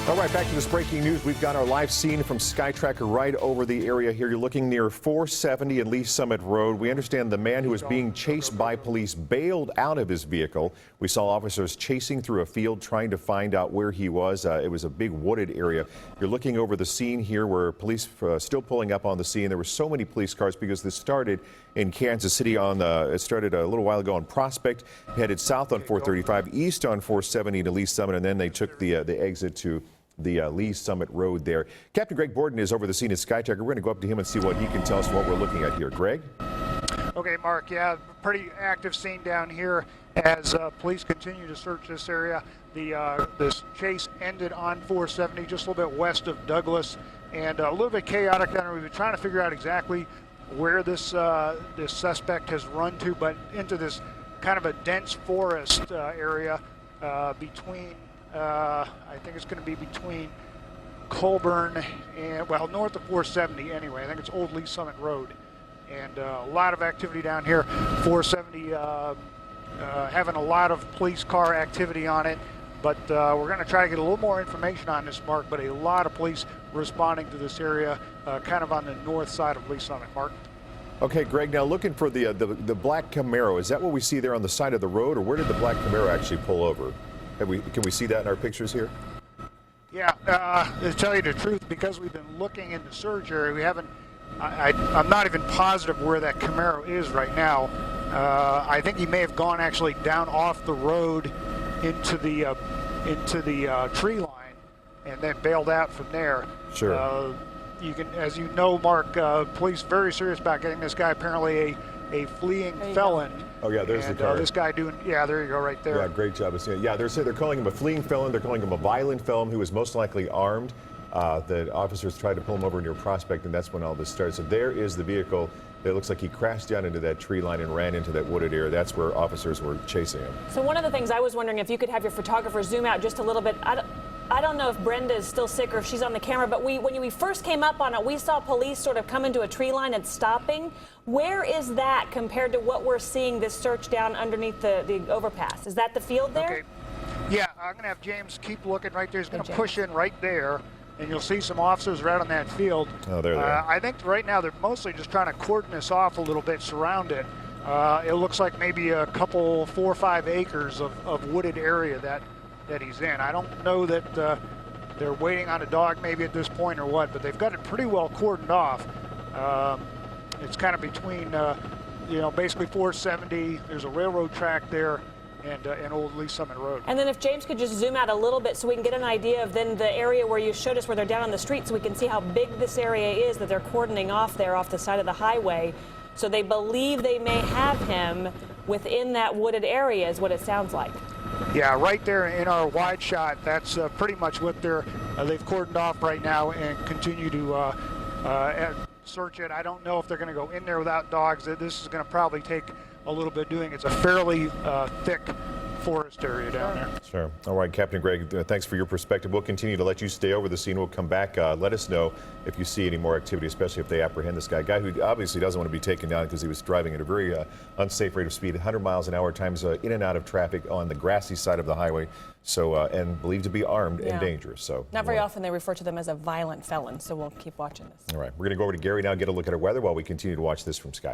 All right, back to this breaking news. We've got our live scene from SkyTracker right over the area here. You're looking near 470 and Lee Summit Road. We understand the man who was being chased by police bailed out of his vehicle. We saw officers chasing through a field trying to find out where he was. It was a big wooded area. You're looking over the scene here where police still pulling up on the scene. There were so many police cars because this started in Kansas City it started a little while ago on Prospect, headed south on 435, east on 470 to Lee Summit, and then they took the exit to the Lee Summit Road there. Captain Greg Borden is over the scene at SkyTracker. We're going to go up to him and see what he can tell us what we're looking at here. Greg? Okay, Mark, yeah, pretty active scene down here as police continue to search this area. This chase ended on 470, just a little bit west of Douglas, and a little bit chaotic down there. We've been trying to figure out exactly where this suspect has run to, but into this kind of a dense forest area between I think it's going to be between Colburn and, well, north of 470 anyway. I think it's Old Lee Summit Road. And a lot of activity down here. 470 having a lot of police car activity on it. But we're going to try to get a little more information on this, Mark. But a lot of police responding to this area kind of on the north side of Lee Summit. Mark? Okay, Greg, now looking for the black Camaro. Is that what we see there on the side of the road, or where did the black Camaro actually pull over? Can we see that in our pictures here? Yeah, to tell you the truth, because we've been looking in the surge area, we haven't. I'm not even positive where that Camaro is right now. I think he may have gone actually down off the road into the tree line, and then bailed out from there. Sure. You can, as you know, Mark, police very serious about getting this guy apparently a fleeing felon. Oh yeah, there's the car. This guy doing, yeah, there you go, right there. Yeah, great job of seeing it. Yeah, they're calling him a fleeing felon. They're calling him a violent felon who was most likely armed. The officers tried to pull him over near Prospect, and that's when all this started. So there is the vehicle. It looks like he crashed down into that tree line and ran into that wooded area. That's where officers were chasing him. So one of the things I was wondering if you could have your photographer zoom out just a little bit. I don't know if Brenda is still sick or if she's on the camera, but when we first came up on it, we saw police sort of come into a tree line and stopping. Where is that compared to what we're seeing this search down underneath the overpass? Is that the field there? Okay. Yeah, I'm going to have James keep looking right there. He's going to push in right there, and you'll see some officers right on that field. Oh, there they are. I think right now they're mostly just trying to cordon this off a little bit, surround it. It looks like maybe a couple, 4 or 5 acres of wooded area that he's in. I don't know that they're waiting on a dog maybe at this point or what, but they've got it pretty well cordoned off. It's kind of between, basically 470. There's a railroad track there, and Old Lee Summit Road. And then if James could just zoom out a little bit so we can get an idea of then the area where you showed us where they're down on the street, so we can see how big this area is that they're cordoning off there off the side of the highway. So they believe they may have him within that wooded area is what it sounds like. Yeah, right there in our wide shot, that's pretty much what they've cordoned off right now and continue to search it. I don't know if they're going to go in there without dogs. This is going to probably take a little bit doing. It's a fairly thick forest area down there. Sure. All right, Captain Greg, thanks for your perspective. We'll continue to let you stay over the scene. We'll come back. Let us know if you see any more activity, especially if they apprehend this guy who obviously doesn't want to be taken down because he was driving at a very unsafe rate of speed, 100 miles an hour, times in and out of traffic on the grassy side of the highway. So, and believed to be armed and dangerous. So not very often they refer to them as a violent felon, so we'll keep watching this. All right, we're going to go over to Gary now, get a look at our weather while we continue to watch this from Sky.